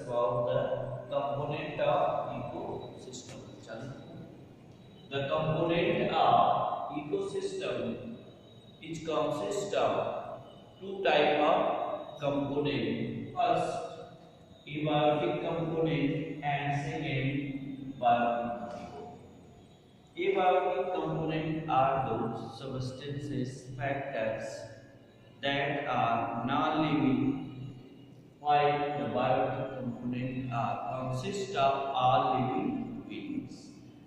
about the component of ecosystem. The component of ecosystem is consists of two type of component. First, abiotic component and second, biotic. Abiotic component are those substances, factors that are non-living, while the biotic component are consist of all living beings.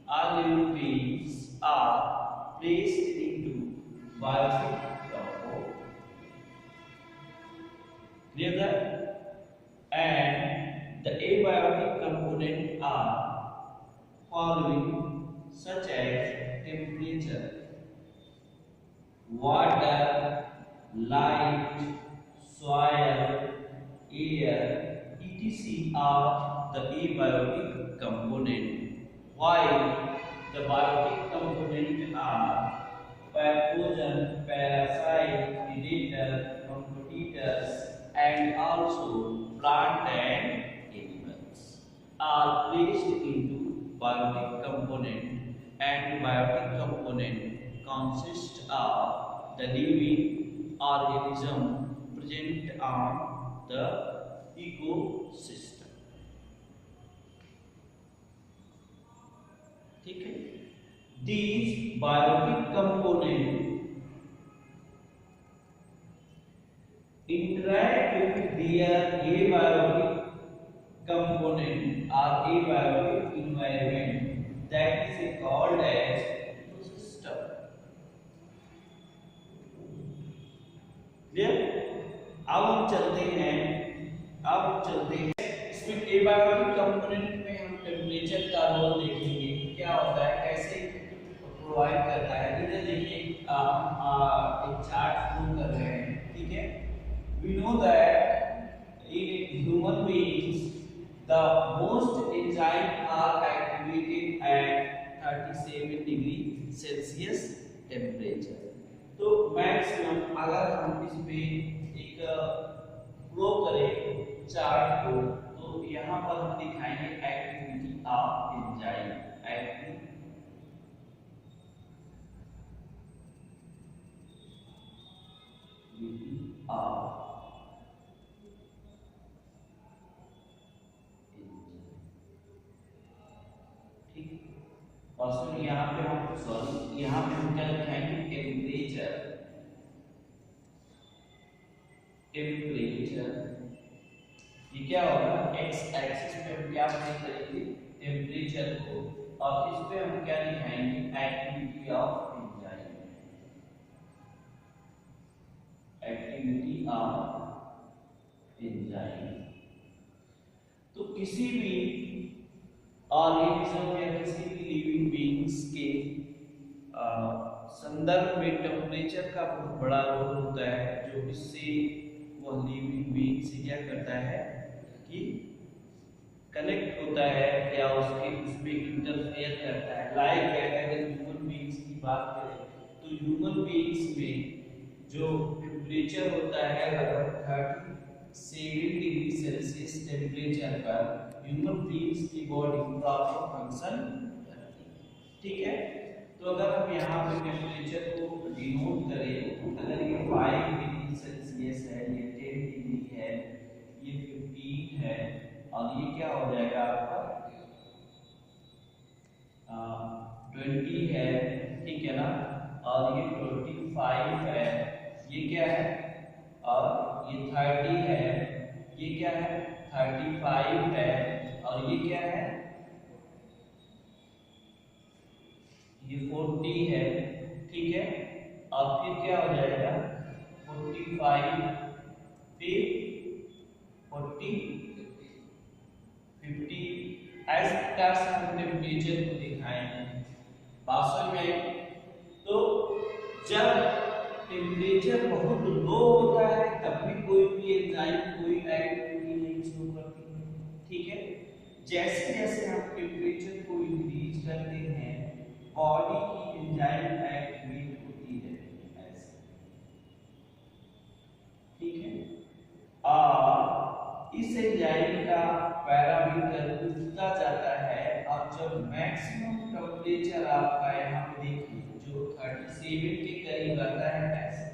All living beings are placed into biotic component. Clear that? And the abiotic component are following, such as temperature, water, light, soil, air, etc. are the abiotic component, while the biotic component are pathogen, parasite, predator, competitors, and also plant and animals are placed into biotic component, and biotic component consists of the living organism present on the ecosystem. ठीक है? These biotic components interact with their abiotic component or abiotic environment, that is called as ecosystem. Clear? अब हम चलते हैं इसमें abiotic component में हम temperature का रोल देखेंगे, क्या होता है, कैसे प्रोवाइड करता है। इधर देखिए एक चार्ट ड्रॉ कर रहे हैं, ठीक है। We know that in human beings the most enzymes are activated at 37 degree Celsius temperature. तो मैक्सिमम अगर हम इस पे एक फ्लो करें चार्ट को, तो यहाँ पर हम दिखाएंगे activity of enzyme, activity of और सुन यहाँ पे हम क्या लिखाएंगे, टेम्परेचर ये क्या होगा, एक्स एक्सिस पे हम क्या करेंगे, टेम्परेचर को, और इस पे हम क्या लिखाएंगे, activity of enzyme, activity of enzyme. तो किसी भी ऑर्गेनिज्म या किसी भी लिविंग बीइंग्स के संदर्भ में टेम्परेचर का बहुत बड़ा रोल होता है, जो इससे वह लिविंग बीइंग से क्या करता है कि कनेक्ट होता है या उसमें इंटरफेयर करता है। लाइक अगर ह्यूमन बीइंग्स की बात करें तो ह्यूमन बीइंग्स में जो टेम्परेचर होता है लगभग 37 डिग्री सेल्सियस टेम्परेचर पर ह्यूमन बीइंग्स की बॉडी प्रॉपर फंक्शन करती है, ठीक है। तो अगर हम यहाँ पे टेम्परेचर को डिनोट करें, अगर ये 5 डिग्री सेल्सियस है, ये 10 डिग्री है, ये 15 है, और ये क्या हो जाएगा आपका 20 है, ठीक है ना, और ये 25 है, ये क्या है, और ये 30 है, ये क्या है 35 है, और ये क्या है, ये 40 है, ठीक है। और फिर क्या हो जाएगा 45, फिर 40, 50, ऐसे प्रकार से हम टेम्परेचर को दिखाएंगे वास्तव में। तो जब टेम्परेचर बहुत लो होता है तब भी कोई भी एंजाइम कोई एक्टिविटी नहीं शो करती है, ठीक है। जैसे जैसे हम टेम्परेचर को इंक्रीज करते हैं बॉडी की एंजाइम एक्टिवेट होती है ऐसे, ठीक है। और इस एंजाइम का मैक्सिमम टेम्परेचर आपका यहाँ पे देखिए जो 37 के करीब आता है ऐसे,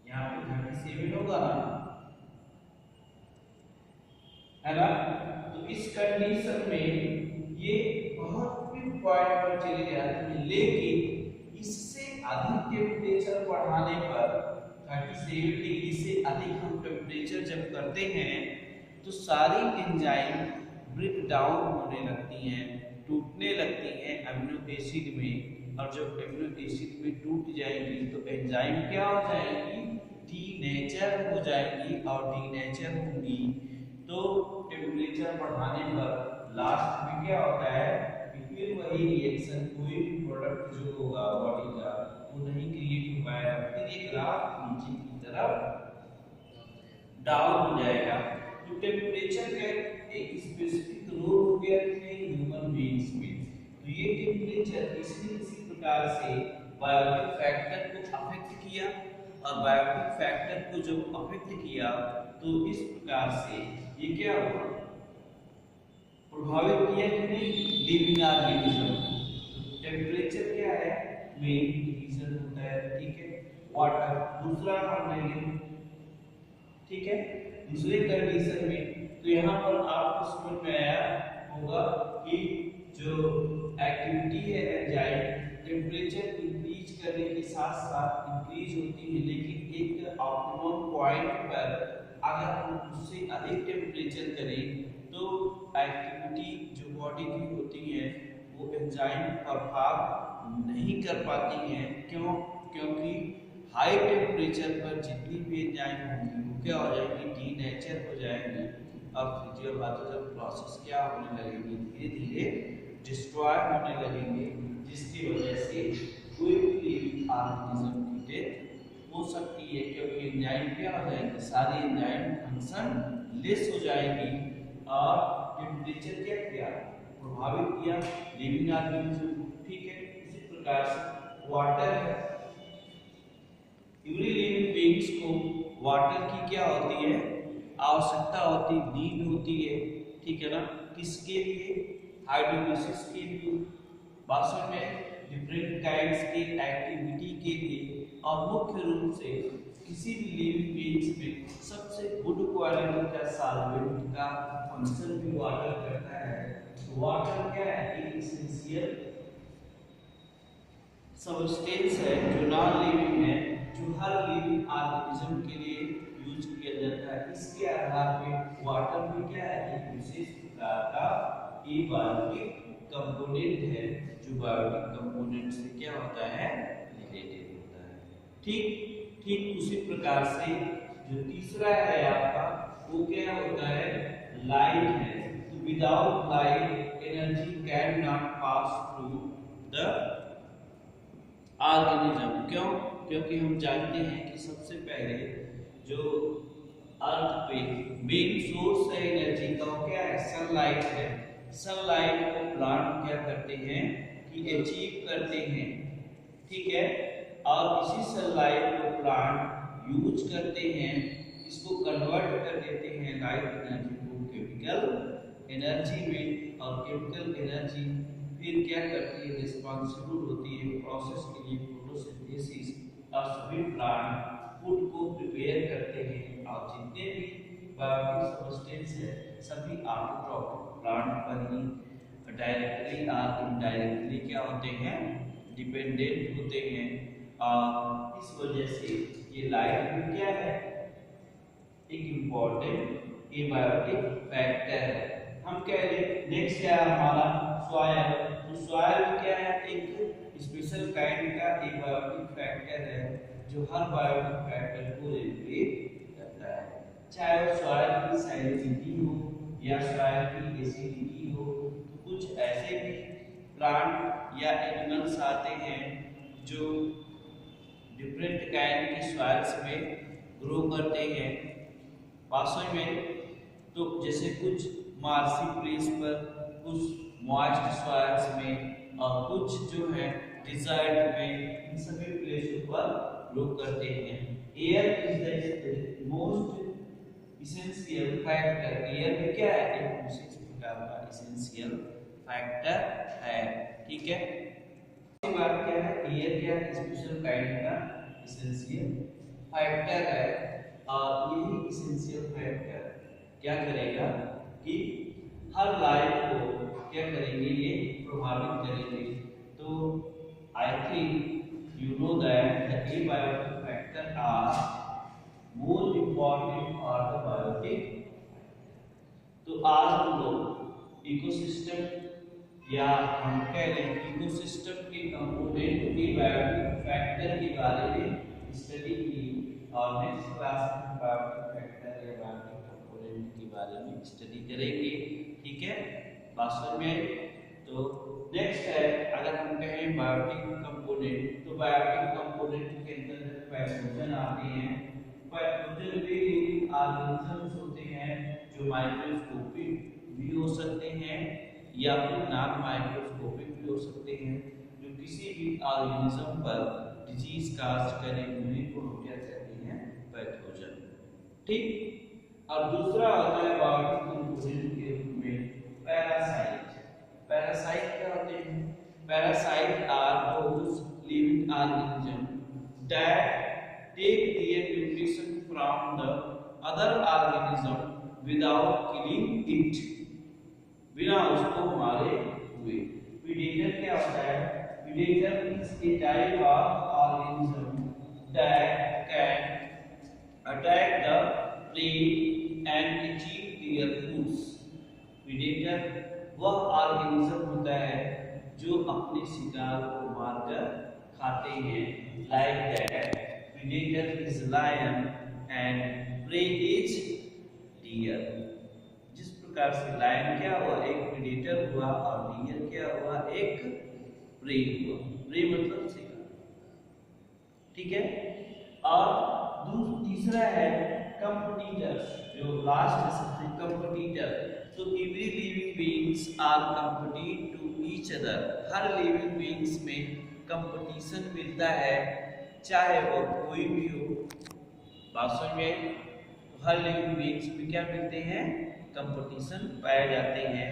यहाँ पे 37 होगा ना, है ना। तो इस कंडीशन में ये बहुत पॉइंट पर चले जाते हैं, लेकिन इससे अधिक टेम्परेचर बढ़ाने पर 37 डिग्री से अधिक हम टेम्परेचर जब करते हैं तो सारी एंजाइम ब्रेक डाउन होने लगती हैं, टूटने लगती हैं अमीनो एसिड में, और जब अमीनो एसिड में टूट जाएंगी तो एंजाइम क्या हो जाएंगी, डीनेचर हो जाएंगी, और डीनेचर होंगी तो टेम्परेचर बढ़ाने पर लास्ट में क्या होता है कि फिर वही रिएक्शन, कोई भी प्रोडक्ट जो होगा बॉडी का वो नहीं क्रिएट हो पाएगा, फिर ये ग्राफ नीचे की तरफ डाउन हो जाएगा। तो टेम्परेचर का एक स्पेसिफिक रोल हो गया ह्यूमन बीइंग्स में। तो ये टेम्परेचर इसने इसी प्रकार से बायोटिक फैक्टर को अफेक्ट किया, और बायोटिक फैक्टर को जब अफेक्ट किया तो इस प्रकार से ये क्या हुआ, प्रभावित किया कि नहीं लिविंग ऑर्गेनिज्म। टेम्परेचर क्या है, मेन रीजन होता है, ठीक है। वाटर दूसरा हम लेंगे, ठीक है, दूसरे कंडीशन में। तो यहाँ पर आपको समझ में आया होगा कि जो एक्टिविटी है एंजाइम टेम्परेचर इंक्रीज करने के साथ साथ इंक्रीज होती है, लेकिन एक ऑप्टिमम पॉइंट पर अगर हम उससे अधिक टेम्परेचर करें तो एक्टिविटी जो बॉडी की होती है वो एंजाइम प्रभाव नहीं कर पाती हैं। क्यों? क्योंकि हाई टेम्परेचर पर जितनी भी एंजाइम होंगी वो क्या हो जाएंगी, डीनेचर हो जाएंगी, और फिजियोलॉजिकल प्रोसेस क्या होने लगेगी, धीरे धीरे डिस्ट्रॉय होने लगेंगे, जिसकी वजह से कोई भी लिविंग ऑर्गेनिज्म की डेथ हो सकती है, क्योंकि एंजाइम क्या हो जाएंगे, सारी एंजाइम फंक्शन लेस हो जाएगी। और टेम्परेचर क्या किया, प्रभावित किया लिविंग ऑर्गेनिज्म, ठीक है। इसी प्रकार से वाटर है, एवरी लिविंग बीइंग्स को वाटर की क्या होती है, आवश्यकता होती, नीड होती है, ठीक है ना। किसके लिए, हाइड्रोलिसिस के लिए, बाथरूम में डिफरेंट काइंड्स के एक्टिविटी के लिए, और मुख्य रूप से किसी भी लिविंग बीइंग्स में सबसे गुड क्वालिटी का सॉल्वेंट का फंक्शन भी वाटर करता है। तो वाटर क्या है, एक एसेंशियल सब्सटेंस है जो नॉन लिविंग है, जो हर लिविंग ऑर्गेनिज्म के लिए यूज किया जाता है। इसके आधार पे वाटर भी क्या है, एक विशेष प्रकार का बायोटिक कंपोनेंट है, जो बायोटिक कंपोनेंट से क्या होता है, रिलेटेड होता है। ठीक उसी प्रकार से जो तीसरा है आपका वो क्या होता है, लाइट है। तो without light energy can not pass through the organism. क्यों? क्योंकि हम जानते हैं कि सबसे पहले जो अर्थ पे मेन सोर्स है एनर्जी का वो क्या है, सनलाइट है। सनलाइट को प्लांट क्या करते हैं कि अचीव करते हैं, ठीक है। और इसी सनलाइट को प्लांट यूज करते हैं, इसको कन्वर्ट कर देते हैं लाइट एनर्जी को केमिकल एनर्जी में, और केमिकल एनर्जी फिर क्या करती है, रिस्पांसिबल होती है प्रोसेस के लिए, फोटोसिंथेसिस, और सभी प्लांट फूड को प्रिपेयर करते हैं। और जितने भी बायोटिक सब्सटेंस है सभी ऑटोट्रॉपिक प्लांट पर ही डायरेक्टली और इनडायरेक्टली क्या होते हैं, डिपेंडेंट होते हैं। और इस वजह से ये लाइट भी क्या है, एक इम्पोर्टेंट एबायोटिक फैक्टर है। हम कह लें नेक्स्ट क्या है हमारा, सॉइल। तो सॉइल क्या है, एक स्पेशल काइंड का एबायोटिक फैक्टर है जो हर बायोटिक फैक्टर को रेगुलेट करता है। चाहे वो सॉइल की सैलिनिटी हो या सॉइल की एसिडिटी हो। तो कुछ ऐसे भी प्लांट या एनिमल्स आते हैं जो डिफरेंट काइंड की सॉइल्स में ग्रो करते हैं पासों में। तो जैसे कुछ मार्सी प्लेस पर, कुछ मॉइस्ट सॉइल्स में, और कुछ जो है डिजर्ट में, इन सभी प्लेसों पर ग्रो करते हैं। Air is the most essential factor. Air में क्या है, एक विशेष प्रकार का इसेंशियल फैक्टर है। ठीक है, इसके बाद क्या है, एयर क्या है, स्पेशल काइंड का एसेंशियल फैक्टर है। और यही एसेंशियल फैक्टर क्या करेगा कि हर लाइफ को क्या करेंगे, ये प्रभावित करेंगे। तो I think you know that the abiotic factor are more important for the biotic. तो आज हम लोग इकोसिस्टम या हम कह लें इकोसिस्टम के कंपोनेंट के बायोटिक फैक्टर के बारे में स्टडी की, और नेक्स्ट क्लास में बायोटिक फैक्टर या बायोटिक कंपोनेंट के बारे में स्टडी करेंगे। ठीक है, बात समझ में आई? तो नेक्स्ट है, अगर हम कहें बायोटिक कंपोनेंट, तो बायोटिक कंपोनेंट के अंदर पैथोजन आते हैं। पैथोजन वे लिविंग ऑर्गेनिजम्स होते हैं जो माइक्रोस्कोपिक भी हो सकते हैं या फिर नॉन माइक्रोस्कोपिक भी हो सकते हैं, जो किसी भी ऑर्गेनिज्म पर डिजीज कास्ट करे उन्हीं को हम क्या कहते हैं, पैथोजन। ठीक, और दूसरा होता है बायोटिक कंपोनेंट के रूप में पैरासाइट। पैरासाइट क्या होते हैं? Parasite are those living organism that take their nutrition from the other organism without killing it, बिना उसको मारे हुए। प्रीडेटर क्या होता है? Predator is a type of organism that can attack the prey and achieve their foods। Predator वह organism होता है जो अपने शिकार को मारकर खाते हैं। Like that predator is lion and prey is deer। जिस प्रकार से लायन क्या हुआ, एक प्रीडेटर हुआ, और डियर क्या हुआ, एक प्रे हुआ। प्रे मतलब शिकार। ठीक है, और तीसरा है कंपटीटर्स, जो लास्ट सबसे कंपटीटर। तो every living beings are compete to each other. हर लिविंग बीइंग्स में कंपटीशन मिलता है, चाहे वो कोई भी हो। बात समझ में? तो हर लिविंग बीइंग्स में क्या मिलते हैं, कंपटीशन पाए जाते हैं।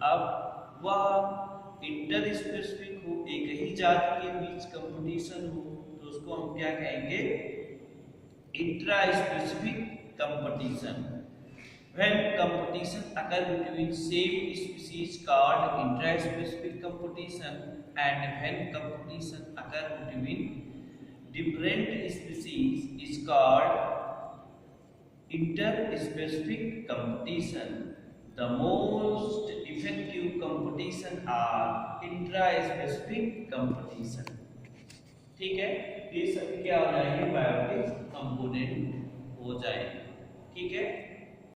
अब वह इंटर स्पेसिफिक हो, एक ही जाति के बीच कंपटीशन हो, तो उसको हम क्या कहेंगे, intra specific competition. When competition occur between same species called intra-specific competition, and when competition occur between different species is called inter-specific competition। The most effective competition are intra-specific competition। ठीक है, ये सभी क्या हो जाएंगे, बायोटिक कंपोनेंट हो जाएंगे। ठीक है।